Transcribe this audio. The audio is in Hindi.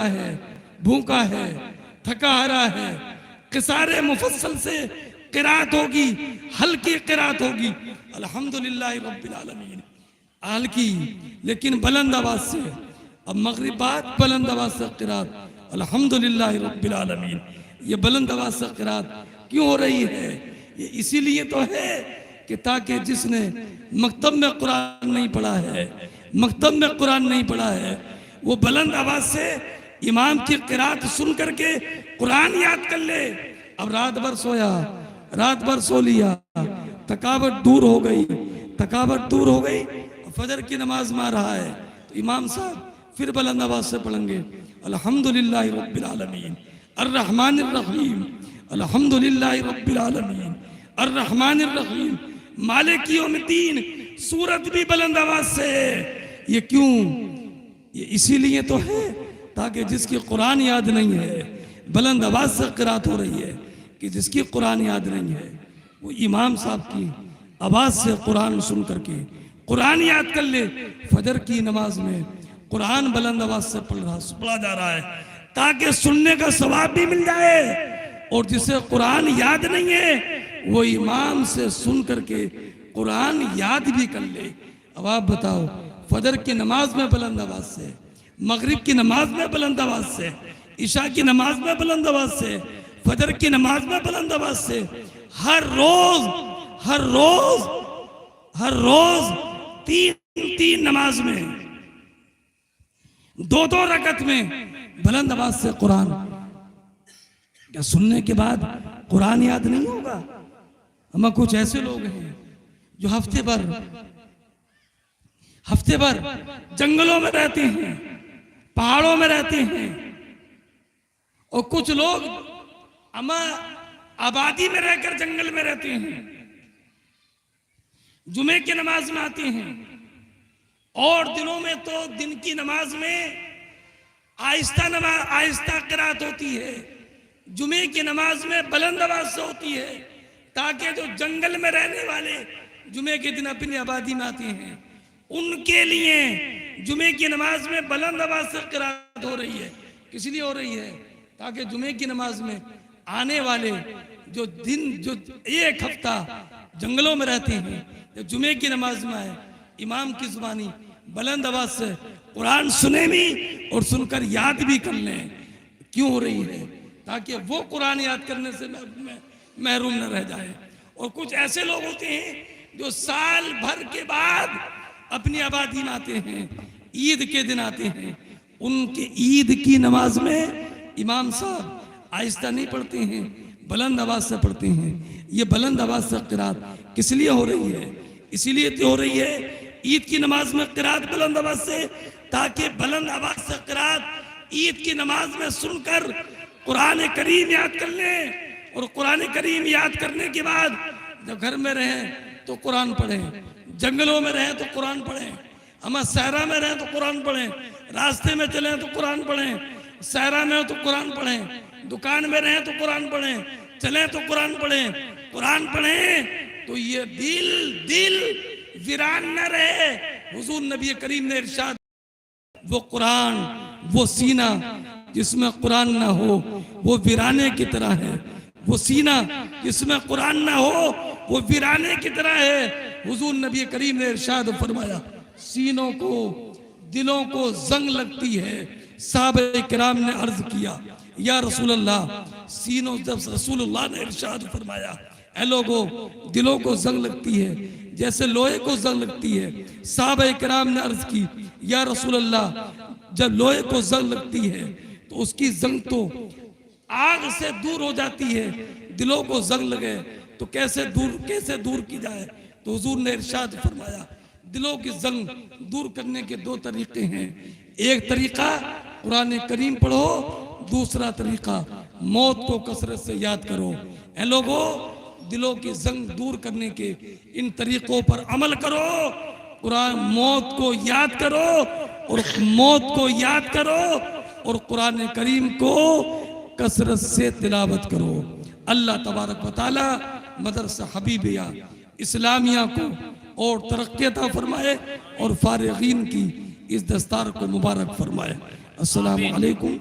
है, भूखा है, थका हारा है, किसारे मुफस्सल से किरात होगी, हल्की किरात होगी, अल्हम्दुलिल्लाह रब्बिल आलमीन, हल्की लेकिन बुलंद आवाज से। अब मगरिबात बुलंद आवाज से किरात, अल्हम्दुलिल्लाह रब्बिल आलमीन। ये बुलंद आवाज से किरात क्यों हो रही है? ये इसीलिए तो है कि ताकि जिसने मकतब में कुरान नहीं पढ़ा है, मकतब में कुरान नहीं पढ़ा है, वो बुलंद आवाज से इमाम की किरात सुन करके कुरान याद कर ले। अब रात भर सोया, रात भर सो लिया, थकावट दूर हो गई, थकावट दूर हो गई, फजर की नमाज में आ रहा है तो इमाम साहब फिर बुलंद आवाज से पढ़ेंगे अल्हम्दुलिल्लाह रब्बिल आलमीन अर्रहमानिर रहीम, अल्हम्दुलिल्लाह रब्बिल आलमीन अर्रहमानिर रहीम मालिक यौमिद्दीन। सूरत भी बुलंद आवाज से। ये क्यों? ये इसीलिए तो है ताकि जिसकी कुरान याद नहीं है, बुलंद आवाज से किरात हो रही है कि जिसकी कुरान याद नहीं है वो इमाम साहब की आवाज से कुरान सुन करके कुरान याद कर ले। फजर की नमाज में कुरान बुलंद आवाज से पढ़ा जा रहा है ताकि सुनने का सवाब भी मिल जाए, और जिसे कुरान याद नहीं है वो इमाम से सुन करके कुरान याद भी कर ले। अब आप बताओ, फजर की नमाज में बुलंद आवाज से, मगरिब की नमाज में बुलंद आवाज से, इशा की नमाज में बुलंद आवाज से, फजर की नमाज में बुलंद आवाज से, हर रोज हर रोज हर रोज तीन नमाज में, दो रकत में बुलंद आवाज से कुरान। क्या सुनने के बाद कुरान याद नहीं होगा? हम कुछ ऐसे लोग हैं जो हफ्ते भर जंगलों में रहते हैं, पहाड़ों में रहते हैं, और कुछ लोग आबादी में रहकर जंगल में रहते हैं, जुमे की नमाज में आते हैं, और दिनों में तो दिन की नमाज में आहिस्ता किरात होती है, जुमे की नमाज में बुलंद आवाज से होती है, ताकि जो जंगल में रहने वाले जुमे के दिन अपनी आबादी में आते हैं उनके लिए जुमे की नमाज में बुलंद आवाज से किरात हो रही है। किस लिए हो रही है? ताकि जुमे की नमाज में आने वाले जो एक हफ्ता जंगलों में रहते हैं, जो जुमे की नमाज में आए, इमाम की जुबानी बुलंद आवाज से कुरान सुने भी और सुनकर याद भी कर लें। क्यों हो रही है? ताकि वो कुरान याद करने से महरूम न रह जाए। और कुछ ऐसे लोग होते हैं जो साल भर के बाद अपनी आबादी में आते हैं, ईद के दिन आते हैं, उनके ईद की नमाज में इमाम साहब आहिस्ता नहीं पढ़ते हैं, बुलंद आवाज से पढ़ते हैं। ये बुलंद आवाज से किरात किस लिए हो रही है? इसीलिए तो हो रही है ईद की नमाज में किरात बुलंद आवाज से, ताकि बुलंद आवाज से किरात ईद की नमाज में सुनकर कुरान करीम याद कर लें, और कुरान करीम याद करने के बाद जब घर में रहें तो कुरान पढ़ें, जंगलों में रहें तो कुरान पढ़ें, हम सहरा में रहें तो कुरान पढ़ें, रास्ते में चलें तो कुरान पढ़ें, सहरा में हो तो कुरान पढ़ें, दुकान में रहें तो कुरान पढ़ें, चलें तो कुरान पढ़ें। कुरान पढ़ें तो ये दिल वीरान न रहे। हुजूर नबी करीम ने इरशाद, वो कुरान, वो सीना जिसमें कुरान ना हो वो वीराने की तरह है, वो सीना जिसमें कुरान ना हो वो वीराने की तरह है। हुजूर नबी करीम ने इरशाद फरमाया, सीनों को, दिलों को जंग लगती है। साहबे किराम ने अर्ज किया, या रसूल अल्लाह, सीनों, जब रसूलुल्लाह ने इरशाद फरमाया, ऐ लोगों, दिलों को जंग लगती है जैसे लोहे को जंग लगती है। साहबे किराम ने अर्ज की, या रसूल अल्लाह, जब लोहे को जंग लगती है तो उसकी जंग तो आग से दूर हो जाती है, दिलों को जंग लगे तो कैसे दूर की जाए? तो हुजूर ने इरशाद फरमाया, दिलों की जंग दूर करने के दो तरीके हैं। एक तरीका कुरान करीम पढ़ो, दूसरा तरीका मौत को कसरत से याद करो। ऐ लोगों, दिलों की जंग दूर करने के इन तरीकों पर अमल करो। कुरान, मौत को याद करो, और मौत को याद करो, और कुरान करीम को कसरत से तिलावत करो। अल्लाह तबारक व तआला मदरसा हबीबिया इस्लामिया को और तरक्की अता फरमाए, और फारिगीन की इस दस्तार को मुबारक फरमाए। अस्सलामु अलैकुम।